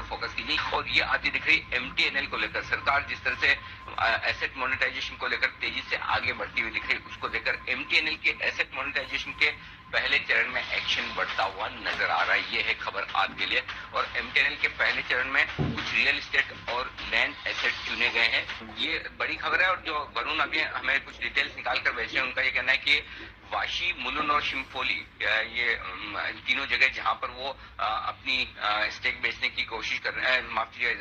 Focus कीजिए। और ये आती दिख रही एमटीएनएल को लेकर, सरकार जिस तरह से एसेट मोनेटाइजेशन को लेकर तेजी से आगे बढ़ती हुई दिख रही, उसको लेकर एमटीएनएल के एसेट मोनेटाइजेशन के पहले चरण में एक्शन बढ़ता हुआ नजर आ रहा है। ये है खबर आज के लिए। और एमटीएनएल के पहले चरण में कुछ रियल एस्टेट और लैंड एसेट चुने गए हैं, ये बड़ी खबर है। और जो वरुण अभी हमें कुछ डिटेल्स निकाल कर भेजे, उनका ये कहना है कि वाशी, मुलुंड और शिमफोली, ये तीनों जगह जहां पर वो अपनी स्टेक बेचने की कोशिश कर रहे हैं, माफ कीजिए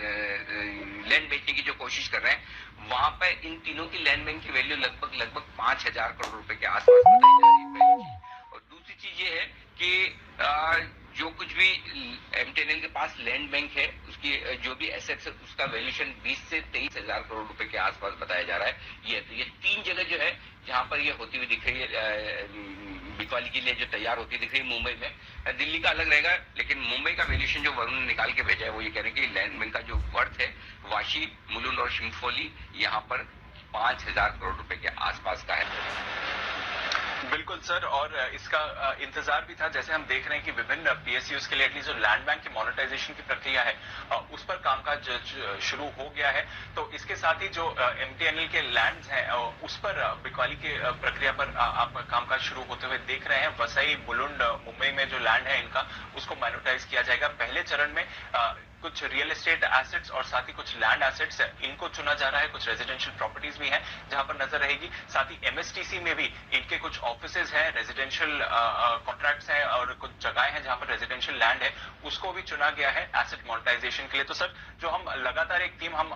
लैंड बेचने की जो कोशिश कर रहे हैं, वहां पर इन तीनों की लैंड बैंक की वैल्यू लगभग 5,000 करोड़ रुपए के आसपास बताई जा रही है। और दूसरी चीज ये है कि जो कुछ भी एमटीएनएल के पास लैंड बैंक है, उसकी जो भी एसेट्स है, उसका वैल्यूएशन 20 से 23,000 करोड़ रुपए के आसपास बताया जा रहा है। ये तीन जगह जो है जहां पर ये होती हुई दिख रही है, बिकवाली के लिए जो तैयार होती दिख रही है मुंबई में। दिल्ली का अलग रहेगा, लेकिन मुंबई का वैल्यूएशन जो वरुण ने निकाल के भेजा है, वो ये कह रहे हैं कि लैंड बैंक का जो वर्थ है वाशी, मुलुंड और शिमफोली, यहाँ पर 5,000 करोड़ रुपए के आसपास का है। बिल्कुल सर, और इसका इंतजार भी था। जैसे हम देख रहे हैं कि विभिन्न पीएसयूज के लिए एटलीस्ट जो लैंड बैंक की मोनेटाइजेशन की प्रक्रिया है, उस पर कामकाज शुरू हो गया है। तो इसके साथ ही जो एमटीएनएल के लैंड्स हैं, उस पर बिकवाली की प्रक्रिया पर आप कामकाज शुरू होते हुए देख रहे हैं। वसई, मुलुंड, मुंबई में जो लैंड है इनका, उसको मोनेटाइज किया जाएगा। पहले चरण में कुछ रियल एस्टेट एसेट्स और साथ ही कुछ लैंड एसेट्स इनको चुना जा रहा है। कुछ रेजिडेंशियल प्रॉपर्टीज भी हैं जहां पर नजर रहेगी। साथ ही एमएसटीसी में भी इनके कुछ ऑफिसेज हैं, रेजिडेंशियल कॉन्ट्रैक्ट्स हैं और कुछ जगहें हैं जहां पर रेजिडेंशियल लैंड है, उसको भी चुना गया है एसेट मोनेटाइजेशन के लिए। तो सर, जो हम लगातार एक थीम हम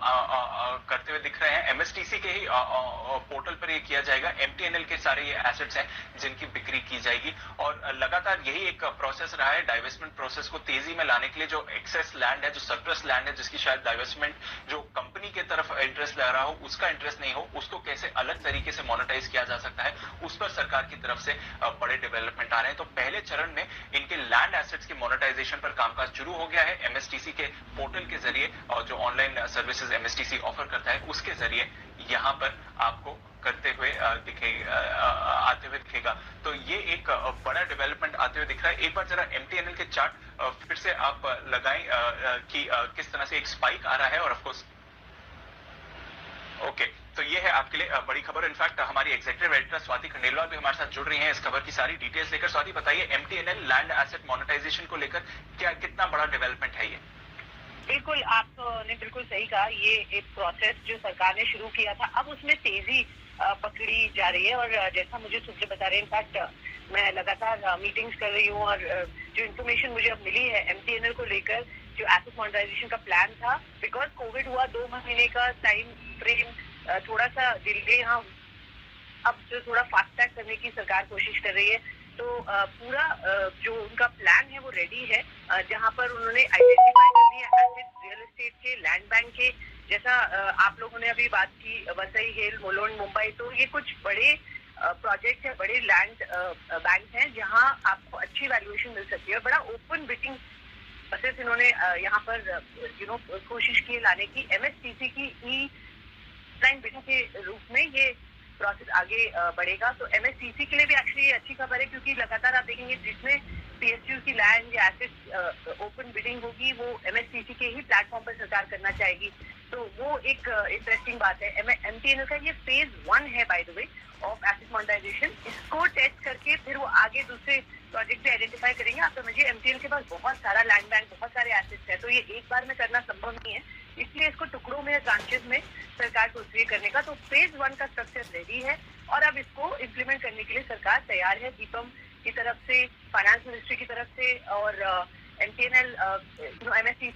करते हुए दिख रहे हैं, एमएसटीसी के ही पोर्टल पर ये किया जाएगा। एमटीएनएल के सारे ये एसेट्स हैं जिनकी बिक्री की जाएगी। और लगातार यही एक प्रोसेस रहा है डाइवेस्टमेंट प्रोसेस को तेजी में लाने के लिए। जो एक्सेस लैंड है, जो सरप्लस लैंड है, जिसकी शायद डाइवेस्टमेंट जो कंपनी के तरफ इंटरेस्ट ले रहा हो, उसका इंटरेस्ट नहीं हो, उसको कैसे अलग तरीके से मोनेटाइज किया जा सकता है, उस पर सरकार की तरफ से बड़े डेवलपमेंट आ रहे हैं। तो पहले चरण में इनके लैंड एसेट्स के मोनेटाइजेशन पर कामकाज शुरू हो गया है एमएसटीसी के पोर्टल के जरिए, और जो ऑनलाइन सर्विसेज एमएसटीसी ऑफर करता है उसके जरिए यहां पर आपको करते हुए आते हुए दिखेगा। तो ये एक बड़ा डेवलपमेंट आते हुए दिख रहा है। एक बार जरा एमटीएनएल के चार्ट फिर से आप लगाएं कि किस तरह से एक स्पाइक आ रहा है। और ऑफकोर्स ओके, तो ये है आपके लिए बड़ी खबर। इनफैक्ट हमारी एग्जीक्यूटिव एडिटर स्वाति खंडेलवाल भी हमारे साथ जुड़ रही हैं इस खबर की सारी डिटेल्स लेकर। स्वाति, बताइए एमटीएनएल लैंड एसेट मोनेटाइजेशन को लेकर कितना बड़ा डेवलपमेंट है ये? बिल्कुल, आपने बिल्कुल सही कहा। ये एक प्रोसेस जो सरकार ने शुरू किया था, अब उसमें तेजी पकड़ी जा रही है। और जैसा मुझे सूत्र बता रहे हैं, इनफैक्ट मैं लगातार मीटिंग्स कर रही हूँ, और जो इन्फॉर्मेशन मुझे अब मिली है एमटीएनएल को लेकर, जो एसेट मोनेटाइजेशन का प्लान था, बिकॉज कोविड हुआ, 2 महीने का टाइम फ्रेम थोड़ा सा डिले, यहाँ अब जो थोड़ा फास्ट ट्रैक करने की सरकार कोशिश कर रही है। तो पूरा जो उनका प्लान है वो रेडी है, जहां पर उन्होंने आइडेंटिफाई कर लिया एसेट रियल एस्टेट के, लैंड बैंक के। जैसा आप लोगों ने अभी बात की, वसई, हेल, मुलुंड, मुंबई, तो ये कुछ बड़े प्रोजेक्ट है, बड़े लैंड बैंक हैं जहां आपको अच्छी वैल्यूएशन मिल सकती है। और बड़ा ओपन बिडिंग प्रोसेस इन्होंने यहाँ पर कोशिश की लाने की। एमएसटीसी की ई लाइन बिडिंग के रूप में ये प्रोसेस आगे बढ़ेगा। तो एमएसटीसी के लिए भी एक्चुअली ये अच्छी खबर है, क्योंकि लगातार आप देखेंगे जिसमें पीएसयू की लैंड या एसेट ओपन बिडिंग होगी, वो एमएसटीसी के ही प्लेटफॉर्म पर सरकार करना चाहेगी। तो वो एक इंटरेस्टिंग बात है। एमटीएनएल का ये फेज 1 है by the way of asset monetization. इसको टेस्ट करके फिर वो आगे दूसरे प्रोजेक्ट भी आइडेंटिफाई करेंगे। आप समझिए एमटीएनएल के पास बहुत सारा लैंड बैंक, बहुत सारे एसेट्स है, तो ये एक बार में करना संभव नहीं है, इसलिए इसको टुकड़ों में, ब्रांचेस में सरकार को इसलिए करने का। तो फेज 1 का स्ट्रक्चर रेडी है, और अब इसको इम्प्लीमेंट करने के लिए सरकार तैयार है। दीपम की तरफ से, फाइनेंस मिनिस्ट्री की तरफ से, और एमटीएनएल, एमएसटीसी